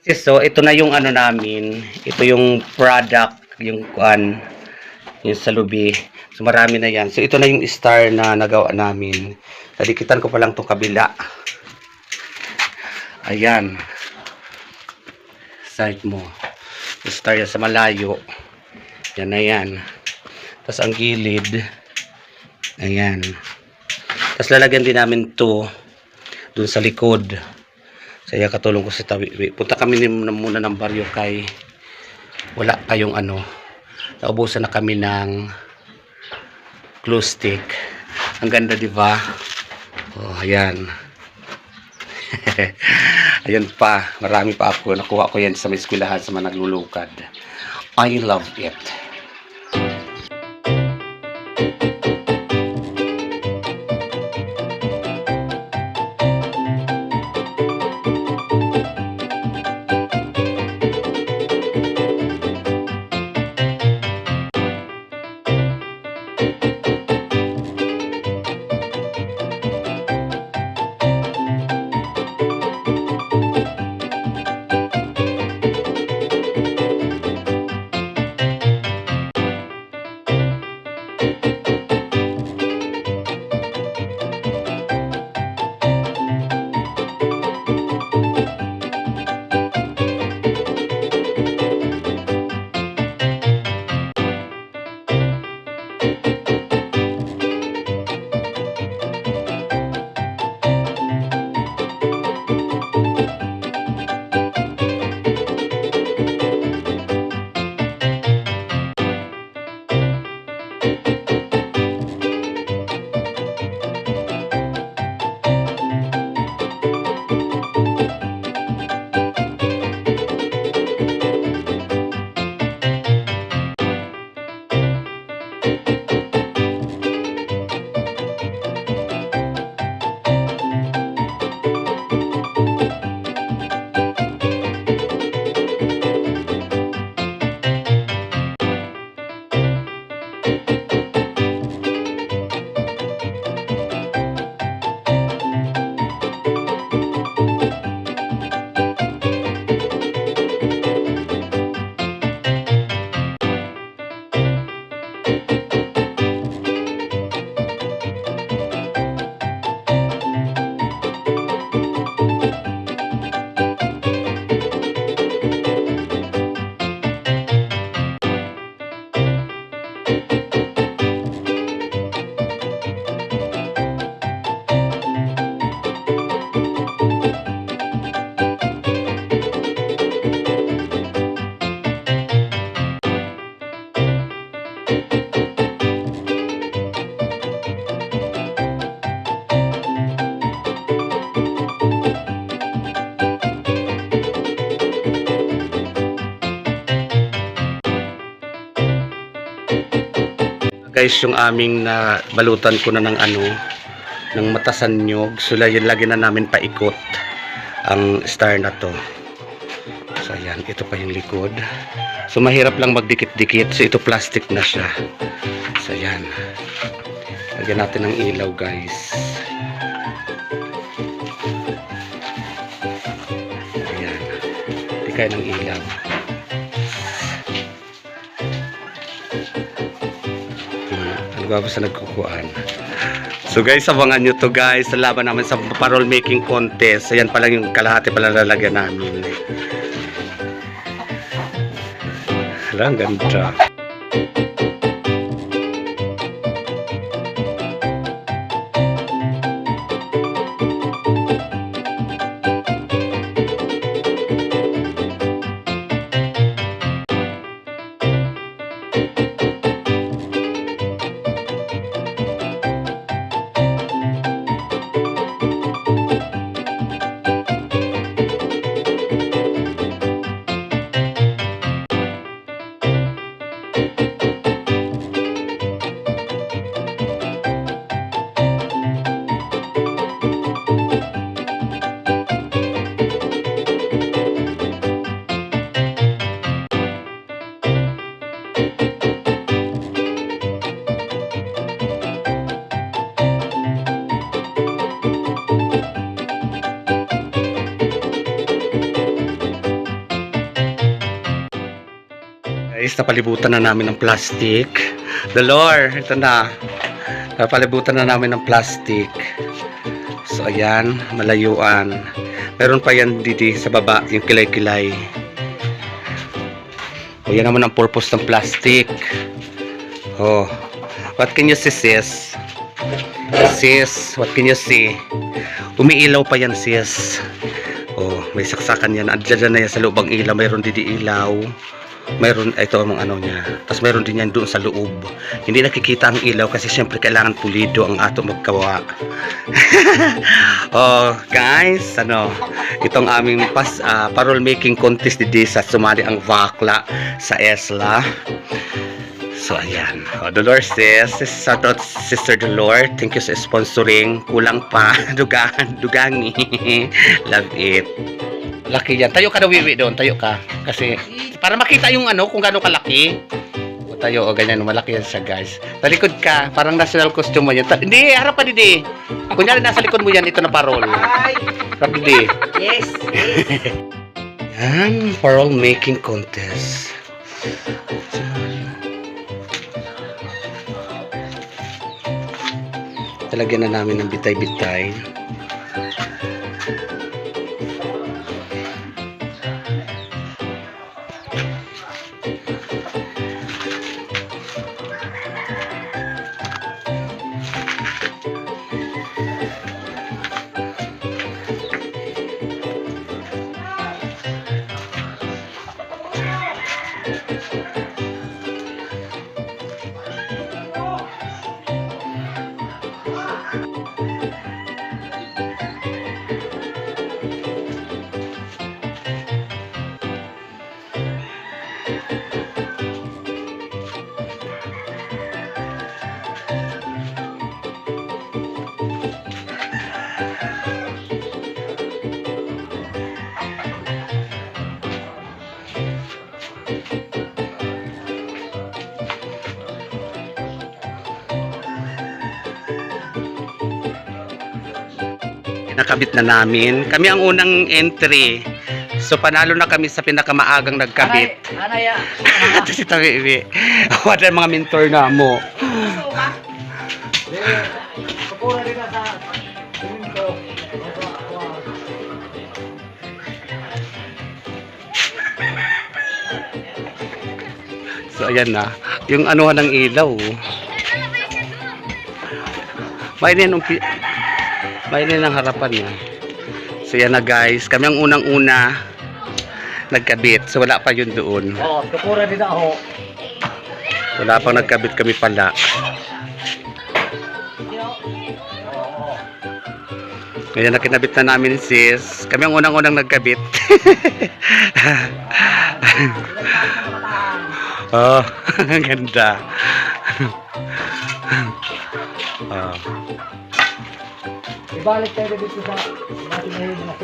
So, ito na yung ano namin. Ito yung product, yung kuan, yung salubi. So, marami na yan. So, ito na yung star na nagawa namin. Nadikitan ko pa lang itong kabila. Ayan. Side mo. Star yan sa malayo. Yan na yan. Tapos, ang gilid. Ayan. Tapos, lalagyan din namin to dun sa likod. Saya katulong ko si Tawi. Punta kami muna ng baryo kay wala kayong ano. Naubusan na kami ng glue stick. Ang ganda, di ba? Oh, ayan. Ayan pa. Marami pa ako. Nakuha ko yan sa may eskwelahan sa mga naglulukad. I love it. Guys, yung aming na balutan ko na ng ano, ng matasan nyog. So lagyan na namin paikot ang star na to. So ayan, ito pa yung likod. So mahirap lang magdikit-dikit. So ito plastic na siya. So ayan. Lagyan natin ng ilaw, guys. Ayan. Tikay ng ilaw. Sa nagkukuhan. So guys, abangan nyo to guys sa laban naman sa parol making contest. Ayan pa lang yung kalahati pala lalagyan namin. Hala, ang ganda. Guys, napalibutan na namin ng plastic. Dolor, ito na. Napalibutan na namin ng plastic. So, ayan, malayuan. Meron pa yan didi sa baba, yung kilay-kilay. O, yan naman ang purpose ng plastic. Oh, what can you see, sis? Sis, what can you see? Umiilaw pa yan, sis. Oh, may saksakan yan. Andiyan na yan sa loob ang ilaw. Mayroon didi ilaw. Mayroon, ito ang ano niya. Tapos mayroon din yan doon sa loob. Hindi nakikita ang ilaw kasi syempre kailangan pulido ang ato magkawa. Oh, guys, ano, itong aming parol making contest didi sa sumali ang bakla sa ESLA. So, ayan. Oh, Dolor sis. Shout out Sister Dolor. Thank you sa sponsoring. Kulang pa. Dugangi. Love it. Laki yan. Tayo ka na wiwi doon. Tayo ka. Kasi, para makita yung ano, kung gaano kalaki. O, tayo, o ganyan. Malaki yan siya, guys. Talikod ka. Parang national costume mo yan. Hindi, harap pa didi. Kunyari, nasa likod mo yan. Ito na parol. Harap didi. Yes. Yan. Parol making contest. Talagyan na namin ng bitay-bitay. Nakabit na namin. Kami ang unang entry. So, panalo na kami sa pinakamaagang nagkabit. Anaya. Ito si Tawiwi. Wala mga mentor na mo. Kapura din sa siminto. So, ayan na. Yung anuhan ng ilaw. May din ang harapan niya. So, yan na guys. Kami ang unang-una nagkabit. So, wala pa yun doon. Oh, kapura din ako. Wala pang nagkabit kami pala. Ngayon na kinabit na namin sis. Kami ang unang-unang nagkabit. Oh, ang ganda. Oh. Ibalik tayo dito sa natin ngayon na